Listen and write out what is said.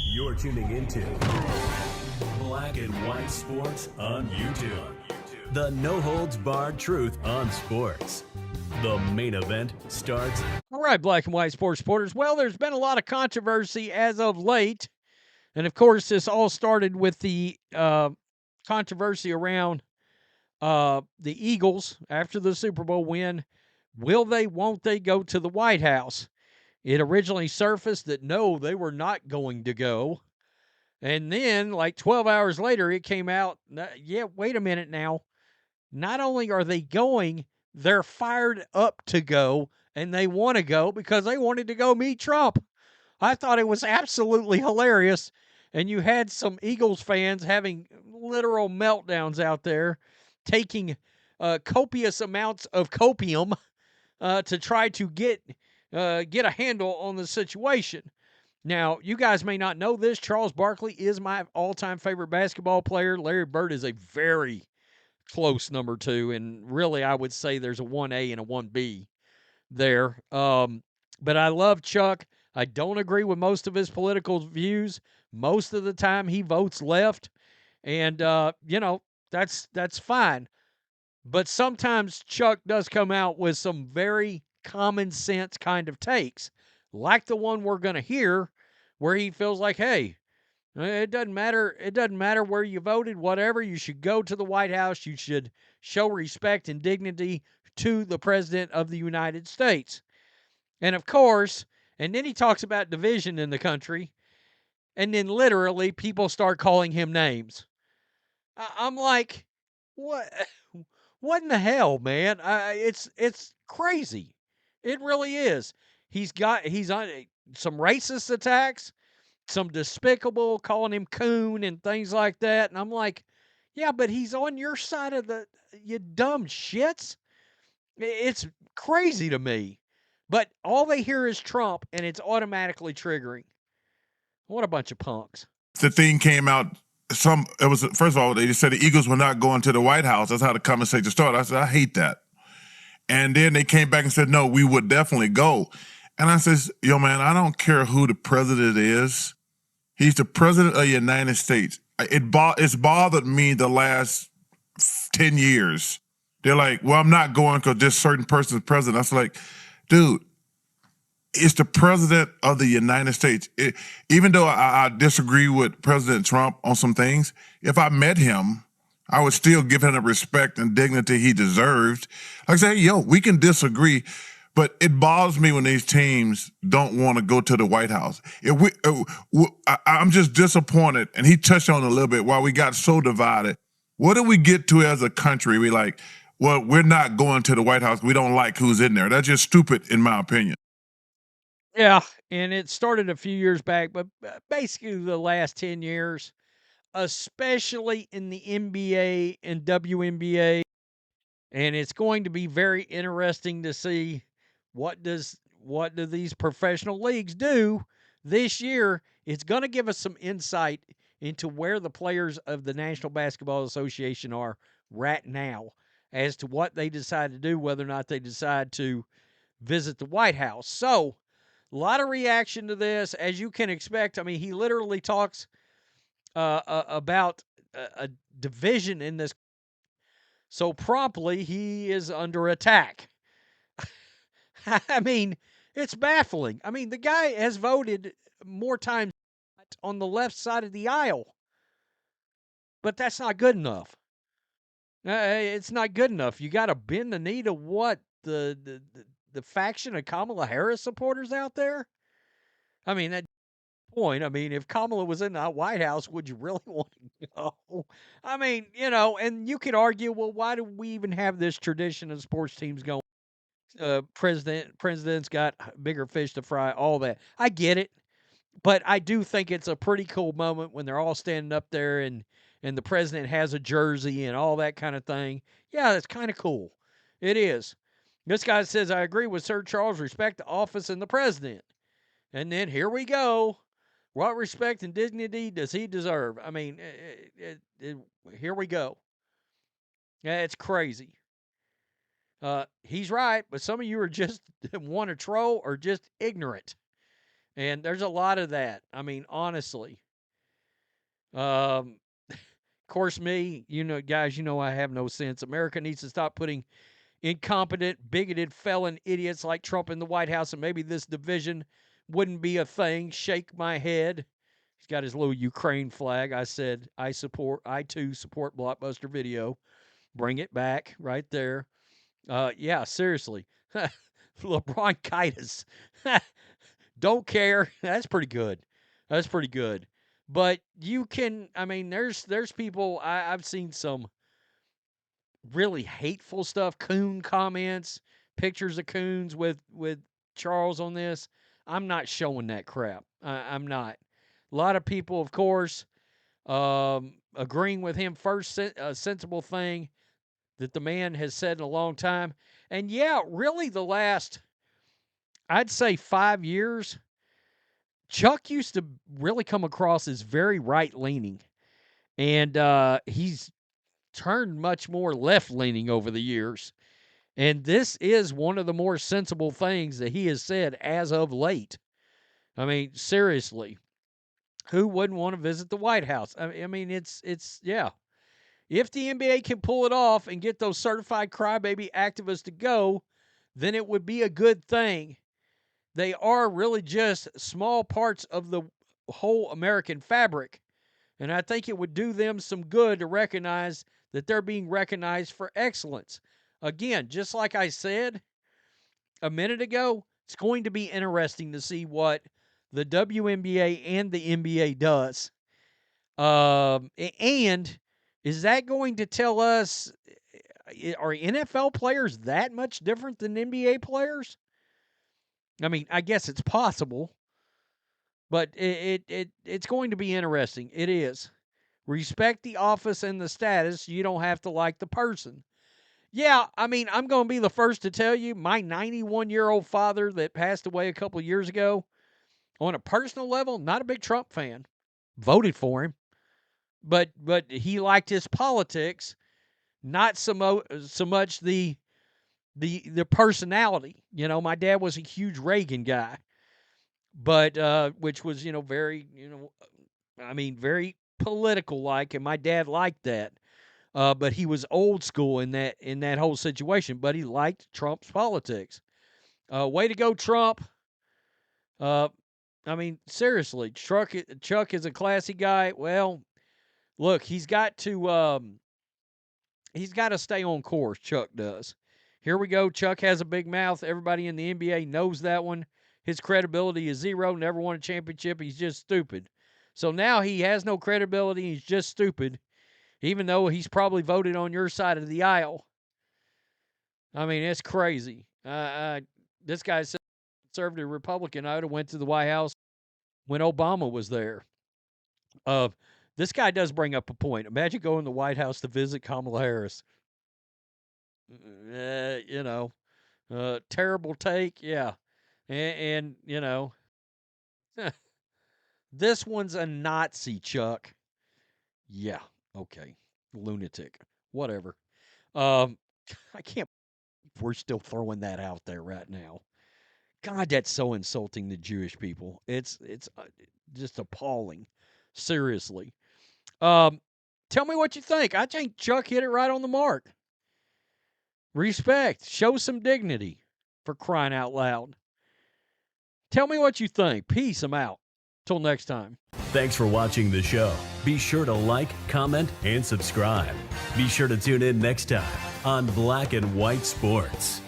You're tuning into Black and White Sports on YouTube. The no-holds-barred truth on sports. The main event starts. All right, Black and White Sports supporters. Well, there's been a lot of controversy as of late. And, of course, this all started with the controversy around the Eagles after the Super Bowl win. Will they, won't they go to the White House? It originally surfaced that, no, they were not going to go. And then, like 12 hours later, it came out, yeah, wait a minute now. Not only are they going, they're fired up to go, and they want to go because they wanted to go meet Trump. I thought it was absolutely hilarious. And you had some Eagles fans having literal meltdowns out there, taking copious amounts of copium to try to get a handle on the situation. Now, you guys may not know this. Charles Barkley is my all-time favorite basketball player. Larry Bird is a very close number two, and really I would say there's a 1A and a 1B there. But I love Chuck. I don't agree with most of his political views. Most of the time he votes left, and that's fine. But sometimes Chuck does come out with some very common sense kind of takes, like the one we're going to hear, where he feels like, hey, it doesn't matter. It doesn't matter where you voted, whatever. You should go to the White House. You should show respect and dignity to the President of the United States. And of course, and then he talks about division in the country, and then literally people start calling him names. I'm like, what? What in the hell, man? It's crazy. It really is. He's on some racist attacks, some despicable, calling him coon and things like that. And I'm like, yeah, but he's on your side of you dumb shits. It's crazy to me. But all they hear is Trump, and it's automatically triggering. What a bunch of punks. The thing came out. It was, first of all, they just said the Eagles were not going to the White House. That's how the conversation started. I said, I hate that. And then they came back and said, no, we would definitely go. And I says, yo, man, I don't care who the president is. He's the president of the United States. It's bothered me the last 10 years. They're like, well, I'm not going because this certain person is president. I was like, dude, it's the president of the United States. Even though I disagree with President Trump on some things, if I met him, I would still give him the respect and dignity he deserved. Like I say, hey, yo, we can disagree, but it bothers me when these teams don't want to go to the White House. I'm just disappointed, and he touched on it a little bit, why we got so divided. What do we get to as a country? We like, well, we're not going to the White House. We don't like who's in there. That's just stupid, in my opinion. Yeah, and it started a few years back, but basically the last 10 years, especially in the NBA and WNBA. And it's going to be very interesting to see what do these professional leagues do this year. It's going to give us some insight into where the players of the National Basketball Association are right now as to what they decide to do, whether or not they decide to visit the White House. So, a lot of reaction to this, as you can expect. I mean, he literally talks about a division in this. So promptly, he is under attack. I mean, it's baffling. I mean, the guy has voted more times on the left side of the aisle, but that's not good enough. It's not good enough. You got to bend the knee to what the faction of Kamala Harris supporters out there. I mean, that point. I mean, if Kamala was in the White House, would you really want to go? I mean, and you could argue, well, why do we even have this tradition of sports teams going? President's got bigger fish to fry, all that. I get it, but I do think it's a pretty cool moment when they're all standing up there and the president has a jersey and all that kind of thing. Yeah, that's kind of cool. It is. This guy says, I agree with Sir Charles, respect the office and the president. And then here we go. What respect and dignity does he deserve? I mean, here we go. Yeah, it's crazy. He's right, but some of you are just want to troll or just ignorant. And there's a lot of that. I mean, honestly. Of course, me, guys, I have no sense. America needs to stop putting incompetent, bigoted, felon idiots like Trump in the White House, and maybe this division wouldn't be a thing. Shake my head. He's got his little Ukraine flag. I said, I too support Blockbuster Video. Bring it back right there. Yeah, seriously. LeBron-citis. Don't care. That's pretty good. That's pretty good. But you can, I mean, there's people, I've seen some really hateful stuff, coon comments, pictures of coons with Charles on this. I'm not showing that crap. I'm not. A lot of people, of course, agreeing with him. First, sensible thing that the man has said in a long time. And yeah, really the last, I'd say 5 years, Chuck used to really come across as very right-leaning. And he's turned much more left-leaning over the years. And this is one of the more sensible things that he has said as of late. I mean, seriously, who wouldn't want to visit the White House? I mean, it's yeah. If the NBA can pull it off and get those certified crybaby activists to go, then it would be a good thing. They are really just small parts of the whole American fabric. And I think it would do them some good to recognize that they're being recognized for excellence. Again, just like I said a minute ago, it's going to be interesting to see what the WNBA and the NBA does. And is that going to tell us, are NFL players that much different than NBA players? I mean, I guess it's possible, but it's going to be interesting. It is. Respect the office and the status. You don't have to like the person. Yeah, I mean, I'm going to be the first to tell you, my 91-year-old father that passed away a couple of years ago, on a personal level, not a big Trump fan. Voted for him, but he liked his politics, not so much the personality. My dad was a huge Reagan guy, but which was very very political like, and my dad liked that. But he was old school in that whole situation. But he liked Trump's politics. Way to go, Trump. I mean, seriously, Chuck is a classy guy. Well, look, he's got to stay on course. Chuck does. Here we go. Chuck has a big mouth. Everybody in the NBA knows that one. His credibility is zero. Never won a championship. He's just stupid. So now he has no credibility. He's just stupid, even though he's probably voted on your side of the aisle. I mean, it's crazy. This guy said conservative Republican. I would have went to the White House when Obama was there. This guy does bring up a point. Imagine going to the White House to visit Kamala Harris. Terrible take, yeah. And this one's a Nazi, Chuck. Yeah, okay. Lunatic. Whatever. I can't believe we're still throwing that out there right now. God, that's so insulting to Jewish people. It's just appalling. Seriously. Tell me what you think. I think Chuck hit it right on the mark. Respect. Show some dignity, for crying out loud. Tell me what you think. Peace. I'm out. Till next time. Thanks for watching the show. Be sure to like, comment, and subscribe. Be sure to tune in next time on Black and White Sports.